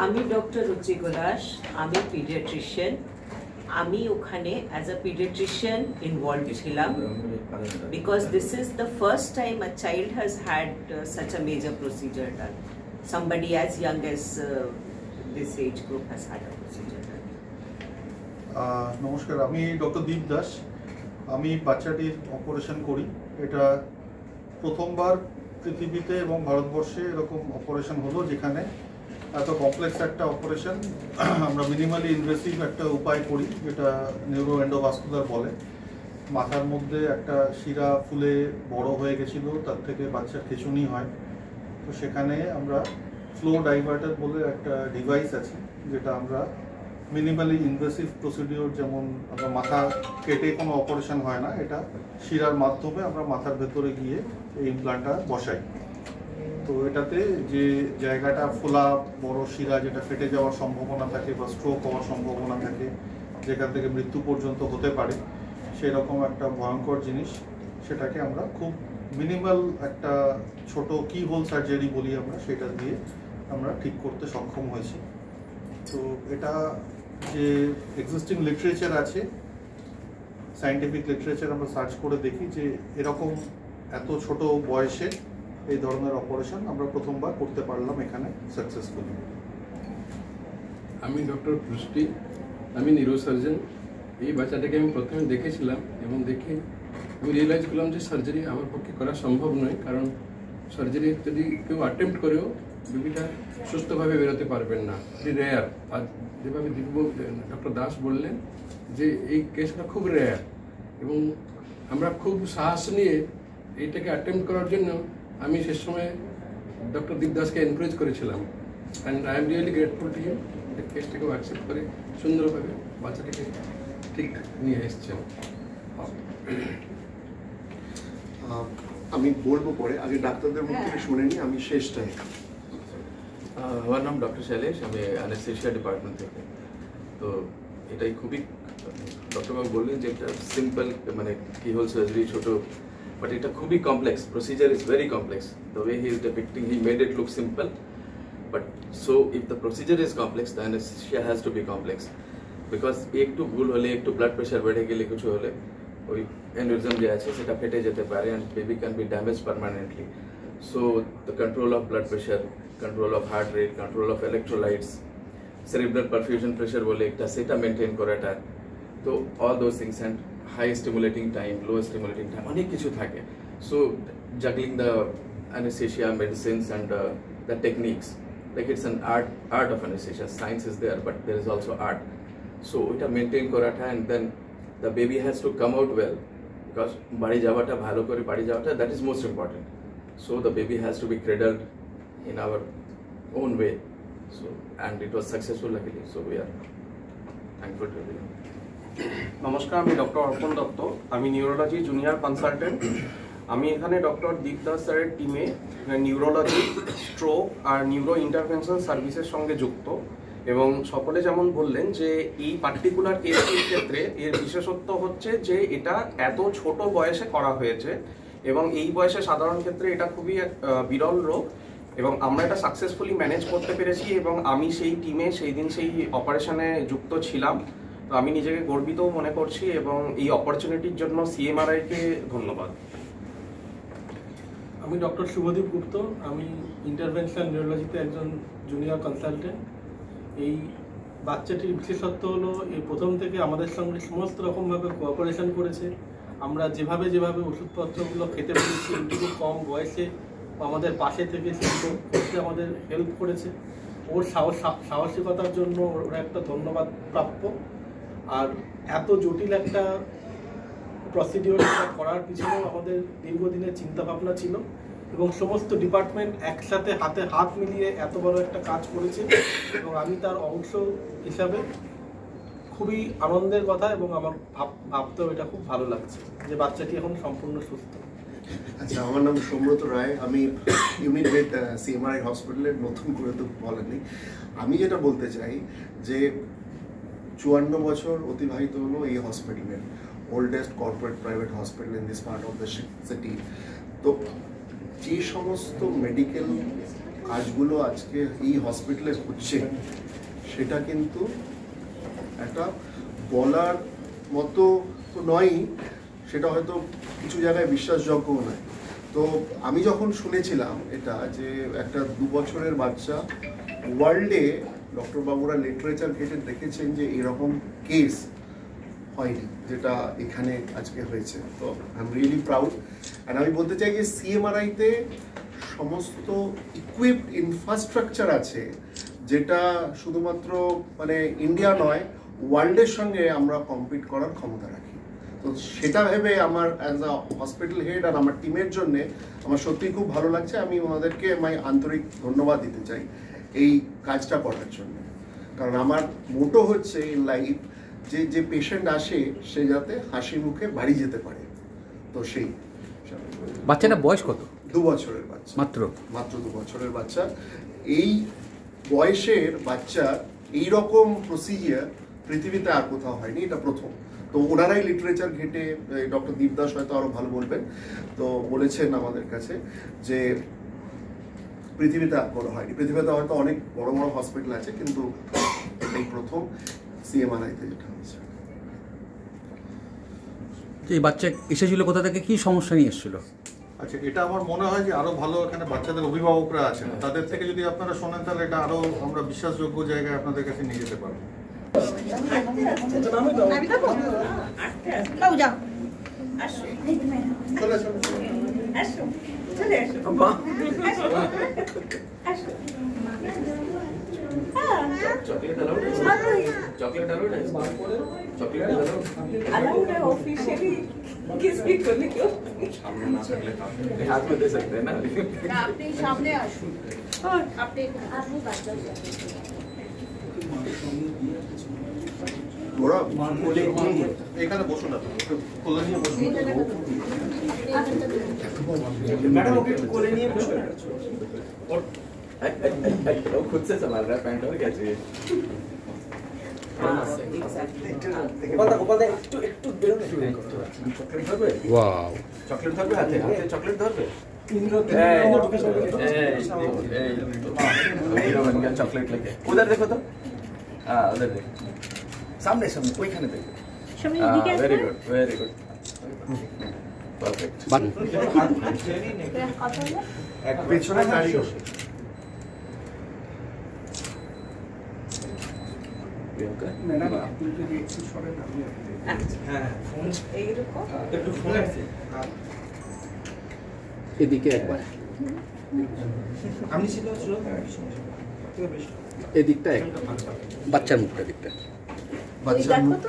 আমি ডক্টর রুচিকা দাস, আমি পিডিয়াট্রিশিয়ান। আমি ওখানে অ্যাজ আ পিডিয়াট্রিশিয়ান ইনভলভড ছিলাম because this is the first time a child has had such a major procedure done. Somebody as young as this age group has had a procedure done. নমস্কার, আমি doctor দীপ দাস। আমি বাচ্চাটির operation করি। এটা প্রথমবার পৃথিবীতে এবং ভারতবর্ষে এরকম অপারেশন হলো যেখানে এত কমপ্লেক্স একটা অপারেশন আমরা মিনিমালি ইনভেসিভ একটা উপায় করি, যেটা নিউরো এন্ডোভাস্কুলার বলে। মাথার মধ্যে একটা শিরা ফুলে বড় হয়ে গেছিলো, তার থেকে বাচ্চার খিঁচুনি হয়। তো সেখানে আমরা ফ্লো ডাইভার্টার বলে একটা ডিভাইস আছে, যেটা আমরা মিনিমালি ইনভেসিভ প্রসিডিওর, যেমন আমরা মাথা কেটে কোনো অপারেশন হয় না, এটা শিরার মাধ্যমে আমরা মাথার ভেতরে গিয়ে এই ইমপ্লান্টটা বসাই। তো এটাতে যে জায়গাটা ফোলা বড় শিরা, যেটা ফেটে যাওয়ার সম্ভাবনা থাকে বা স্ট্রোক হওয়ার সম্ভাবনা থাকে, যেখান থেকে মৃত্যু পর্যন্ত হতে পারে, সেই রকম একটা ভয়ঙ্কর জিনিস, সেটাকে আমরা খুব মিনিমাল একটা ছোট কি হোল সার্জারি বলি আমরা, সেটা দিয়ে আমরা ঠিক করতে সক্ষম হয়েছি। তো এটা যে এক্সিস্টিং লিটারেচার আছে, সায়েন্টিফিক লিটারেচার আমরা সার্চ করে দেখি যে এরকম এত ছোট বয়সে এই ধরনের অপারেশন আমরা প্রথমবার করতে পারলাম এখানে সাকসেসফুলি। আমি ডক্টর পুষ্টি, আমি নিউরোসার্জন। এই বাচ্চাটাকে আমি প্রথমে দেখেছিলাম এবং দেখে আমি রিয়েলাইজ করলাম যে সার্জারি আমার পক্ষে করা সম্ভব নয়, কারণ সার্জারি যদি কেউ অ্যাটেম্প্ট করেও বেবিটা সুস্থভাবে বেরোতে পারবেন না, এটি রেয়ার। আর যেভাবে ডক্টর দাস বললেন যে এই কেসটা খুব রেয়ার, এবং আমরা খুব সাহস নিয়ে এইটাকে অ্যাটেম্প্ট করার জন্য আমি সে সময় ডক্টর দীপ দাসকে এনকারেজ করেছিলাম। And I am really grateful to him, কেসটাকেও অ্যাকসেপ্ট করে সুন্দরভাবে বাচ্চাটাকে ঠিক নিয়ে এসছেন। আমি বলবো পরে, আগে ডাক্তারদের মুখ থেকে শুনে নিই, আমি শেষটাই। আমার নাম ডক্টর শৈলেশ, আমি অ্যানেস্থেশিয়া ডিপার্টমেন্ট থেকে। তো এটাই খুবই ডক্টরবাবু বললেন যে এটা সিম্পল, মানে কি হোল সার্জারি ছোটো, but এটা খুবই complex. Procedure is very complex. The way he is depicting, he made it look simple. But so if the procedure is complex, the anesthesia has to be complex. Because একটু ভুল হলে, একটু blood pressure বেড়ে গেলে, কিছু হলে ওই aneurysm যে আছে সেটা ফেটে যেতে পারে, and baby can be damaged permanently. So the control of blood pressure, control of heart rate, control of electrolytes, cerebral perfusion pressure বলে একটা, সেটা মেনটেন করাটা, তো all those things, and high stimulating time, low stimulating time, অনেক কিছু থাকে। So juggling the anesthesia medicines and the techniques, like it's an art of anesthesia. Science is there, but there is also art. So এটা maintain করাটা, and then the baby has to come out well, because বাড়ি যাওয়াটা, ভালো করে বাড়ি যাওয়াটা, that is most important. So the baby has to be cradled in our own way. So, and it was successful luckily, so we are thankful to everyone. নমস্কার, আমি doctor অর্পণ দত্ত, আমি নিউরোলজি জুনিয়র কনসালটেন্ট। আমি এখানে doctor দীপ দাস স্যারের টিমে neurology, stroke আর neuro intervention সার্ভিসের সঙ্গে যুক্ত। এবং সকলে যেমন বললেন যে এই পার্টিকুলার কেসটির ক্ষেত্রে এর বিশেষত্ব হচ্ছে যে এটা এত ছোট বয়সে করা হয়েছে, এবং এই বয়সে সাধারণ ক্ষেত্রে এটা খুবই বিরল রোগ, এবং আমরা এটা সাকসেসফুলি ম্যানেজ করতে পেরেছি। এবং আমি সেই টিমে সেই দিন সেই অপারেশনে যুক্ত ছিলাম, তো আমি নিজেকে গর্বিতও মনে করছি, এবং এই অপরচুনিটির জন্য সিএমআরআইকে ধন্যবাদ। আমি ডক্টর শুভদীপ গুপ্ত, আমি ইন্টারভেনশন নিউরোলজিতে একজন জুনিয়র কনসালটেন্ট। এই বাচ্চাটির বিশেষত্ব হলো এই প্রথম থেকে আমাদের সঙ্গে সমস্ত রকমভাবে কোঅপারেশন করেছে। আমরা যেভাবে ওষুধপত্রগুলো খেতে পেরেছি, একটু কম বয়সে আমাদের পাশে থেকে সেগুলো করতে আমাদের হেল্প করেছে। ওর সাহসিকতার জন্য ওরা একটা ধন্যবাদ প্রাপ্য। আর এত জটিল একটা প্রসিডিওর করার পিছনেও আমাদের দীর্ঘদিনের চিন্তাভাবনা ছিল, এবং সমস্ত ডিপার্টমেন্ট একসাথে হাতে হাত মিলিয়ে এত বড় একটা কাজ করেছে, এবং আমি তার অংশ হিসাবে খুবই আনন্দের কথা, এবং আমার ভাবতেও এটা খুব ভালো লাগছে যে বাচ্চাটি এখন সম্পূর্ণ সুস্থ। আচ্ছা, আমার নাম সৌম্রত রায়, আমি ইউনিট হেড সিএমআরআই হসপিটালের। নতুন করে তো বলেনি। আমি যেটা বলতে চাই যে 54 বছর অতিবাহিত হলো এই হসপিটালের, oldest corporate private hospital in this part of the city. তো যে সমস্ত মেডিকেল কাজগুলো আজকে এই হসপিটালে হচ্ছে সেটা কিন্তু একটা বলার মতো তো নয়ই, সেটা হয়তো কিছু জায়গায় বিশ্বাসযোগ্যও নয়। তো আমি যখন শুনেছিলাম এটা যে একটা 2 বছরের বাচ্চা, ওয়ার্ল্ডে ডক্টর বাবুরা লিটারেচার ঘেটে দেখেছেন যে এরকম কেস হয়নি যেটা এখানে আজকে হয়েছে। তো I am really proud. And আমি বলতে চাই যে সিএমআরআইতে সমস্ত ইকুইপড ইনফ্রাস্ট্রাকচার আছে যেটা শুধুমাত্র মানে ইন্ডিয়া নয়, ওয়ার্ল্ডের সঙ্গে আমরা কম্পিট করার ক্ষমতা রাখি। তো সেটা ভেবে আমার অ্যাজ আ হসপিটাল হেড আর আমার টিমের জন্যে আমার সত্যিই খুব ভালো লাগছে। আমি ওনাদেরকে আমি আন্তরিক ধন্যবাদ দিতে চাই এই কাজটা করার জন্য, কারণ আমার মোটো হচ্ছে ইন লাইফ যে যে পেশেন্ট আসে সে যাতে হাসি মুখে বাড়ি যেতে পারে। তো সেই বাচ্চাটা বয়স কত? 2 বছরের বাচ্চা, মাত্র 2 বছরের বাচ্চা। এই বয়সের বাচ্চার এইরকম প্রসিজিয়ার পৃথিবীতে আর কোথাও হয়নি, এটা প্রথম। তো ওনারাই লিটারেচার ঘেটে, ডক্টর দীপদাস হয়তো আরো ভালো বলবেন, তো বলেছেন আমাদের কাছে যে পৃথিবীতে আর কোনো হয়নি। পৃথিবীতে হয়তো অনেক বড় বড় হসপিটাল আছে, কিন্তু এই প্রথম সিএমআরআইতে যেটা হয়েছে। এই বাচ্চা এসেছিল কোথা থেকে, কি সমস্যা নিয়ে এসেছিল? আচ্ছা, এটা আমার মনে হয় যে আরো ভালো এখানে বাচ্চাদের অভিভাবকরা আছেন, তাদের থেকে যদি আপনারা শোনেন তাহলে এটা আরো আমরা বিশ্বাসযোগ্য জায়গায় আপনাদের কাছে নিয়ে যেতে পারবো। चॉकलेट अलाउड है? चॉकलेट अलाउड है? चॉकलेट अलाउड है ऑफिशियली, किस भी को क्यों सामने ना सकले हाथ में दे सकते हैं ना। আপনি সামনে আসুন, আপনি বাদ দাও। ওরা এখানে বসুন, আপনি কোলে নিয়ে বসুন। मैडम ओके कोले नहीं बसो और वो खुद से संभाल रहा है पैंट, और क्या चाहिए? ওয়াও, चॉकलेट धरबे हाथे हाथे चॉकलेट धरबे हीरो बन गया चॉकलेट लेके। उधर देखो तो, हाँ उधर देखो, सामने सामने कोई खाने देखो। Very good very good perfect. পেছনে দাঁড়িয়ে ম্যাডাম আপনি যদি একটু সরেন আমি হ্যাঁ এইরকম একটু ফোন আছে এদিকে একবার, আপনি ছিল এদিকটা বাচ্চার মুখটা দিকটা, বাচ্চার মুখ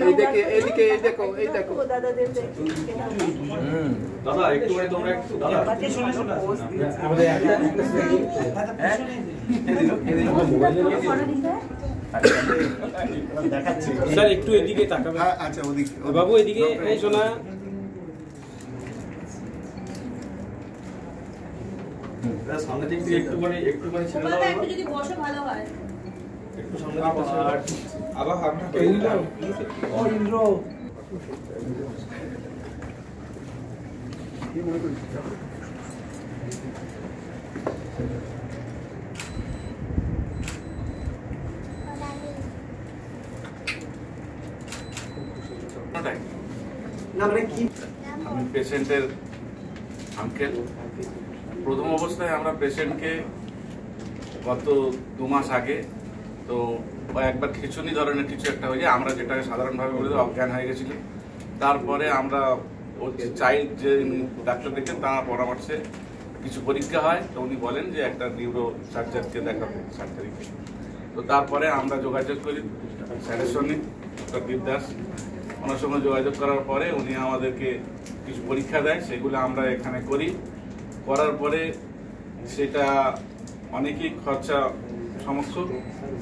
এইদিকে এইদিকে, এই দেখো এই দেখো। দাদা একটু মানে তোমরা একটু দাদা শুনে শুনে আমাদের দেখাচ্ছি স্যার একটু এদিকে তাকাবেন। আচ্ছা ওদিকে বাবু এদিকে, এই শোনা সামনে দিক থেকে একটু মানে ছেড়ে দাও, একটু যদি বসো ভালো হয়। একটু সামনে দিকে আবার আপনাকে দিলাম। ও ইন্দ্র আমি পেশেন্টের আঙ্কেল। প্রথম অবস্থায় আমরা পেশেন্টকে গত 2 মাস আগে তো একবার খিঁচুনি ধরনের কিছু একটা হয়ে যায়, আমরা যেটাকে সাধারণভাবে বলে অজ্ঞান হয়ে গেছিল। তারপরে আমরা ওর চাইল্ড যে ডাক্তার দেখেন তার পরামর্শে কিছু পরীক্ষা হয়, তো উনি বলেন যে একটা নিউরো সার্জারকে দেখাবে, সার্জারিকে। তো তারপরে আমরা যোগাযোগ করি স্যারের সঙ্গে, ডক্টর দীপদাস। ওনার সঙ্গে যোগাযোগ করার পরে উনি আমাদেরকে কিছু পরীক্ষা দেয়, সেগুলো আমরা এখানে করি। করার পরে সেটা অনেকই খরচা সমস্ত,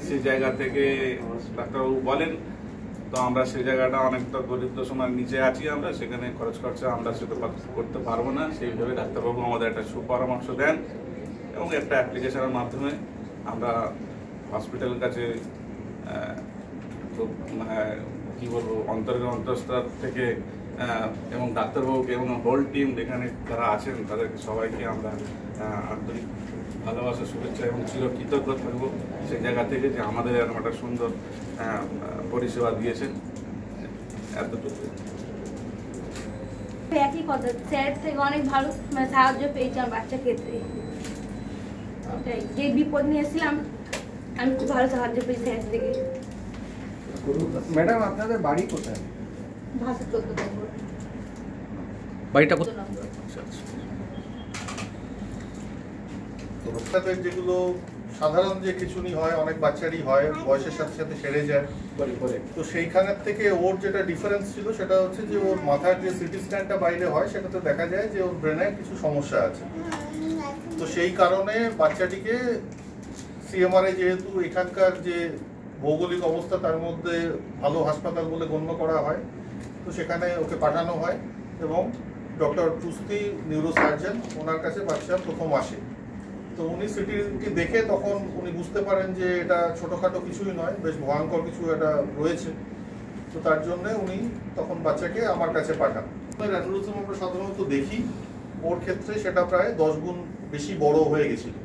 সেই জায়গা থেকে ডাক্তারবাবু বলেন, তো আমরা সেই জায়গাটা অনেকটা দরিদ্র সময়ের নিচে আছি, আমরা সেখানে খরচা আমরা সেটা করতে পারবো না। সেইভাবে ডাক্তারবাবু আমাদের একটা সুপরামর্শ দেন এবং একটা অ্যাপ্লিকেশনের মাধ্যমে আমরা হসপিটালের কাছে খুব কী বলবো অন্তরের অন্তঃস্থল থেকে এবং ডাক্তারবাবুকে এবং হোল টিম যেখানে যারা আছেন তাদেরকে সবাইকে আমরা আন্তরিক ভালোবাসা, শুভেচ্ছা এবং চিরকৃতজ্ঞ থাকবো সেই জায়গা থেকে যে আমাদের এরকম একটা সুন্দর পরিষেবা দিয়েছেন। এতটুকু। একই কথা, স্যার থেকে অনেক ভালো সাহায্য পেয়েছি আমার বাচ্চার ক্ষেত্রে। যে বিপদ নিয়েছিলাম আমি খুব ভালো সাহায্য পেয়েছি স্যার থেকে। ম্যাডাম আপনাদের বাড়ি কোথায়? ভাষা 14 নম্বর। বাড়িটা বাচ্চাদের যেগুলো সাধারণ যে খিঁচুনি হয়, অনেক বাচ্চারই হয়, বয়সের সাথে সাথে সেরে যায়। তো সেইখানের থেকে ওর যেটা ডিফারেন্স ছিল সেটা হচ্ছে যে ওর মাথার যে সিটি স্ক্যানটা বাইরে হয় সেটাতে দেখা যায় যে ওর ব্রেনে কিছু সমস্যা আছে। তো সেই কারণে বাচ্চাটিকে সিএমআরআই, যেহেতু এখানকার যে ভৌগোলিক অবস্থা তার মধ্যে ভালো হাসপাতাল বলে গণ্য করা হয়, তো সেখানে ওকে পাঠানো হয় এবং ডক্টর টুস্তি নিউরোসার্জন, ওনার কাছে বাচ্চা প্রথম আসে। তো উনি সিটিকে দেখে তখন উনি বুঝতে পারেন যে এটা ছোটোখাটো কিছুই নয়, বেশ ভয়ঙ্কর কিছু এটা রয়েছে। তো তার জন্য উনি তখন বাচ্চাকে আমার কাছে পাঠান। অ্যানুরিজম আমরা সাধারণত দেখি, ওর ক্ষেত্রে সেটা প্রায় 10 গুণ বেশি বড় হয়ে গেছিল।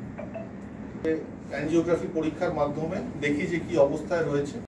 অ্যাঞ্জিওগ্রাফি পরীক্ষার মাধ্যমে দেখি যে কি অবস্থায় রয়েছে।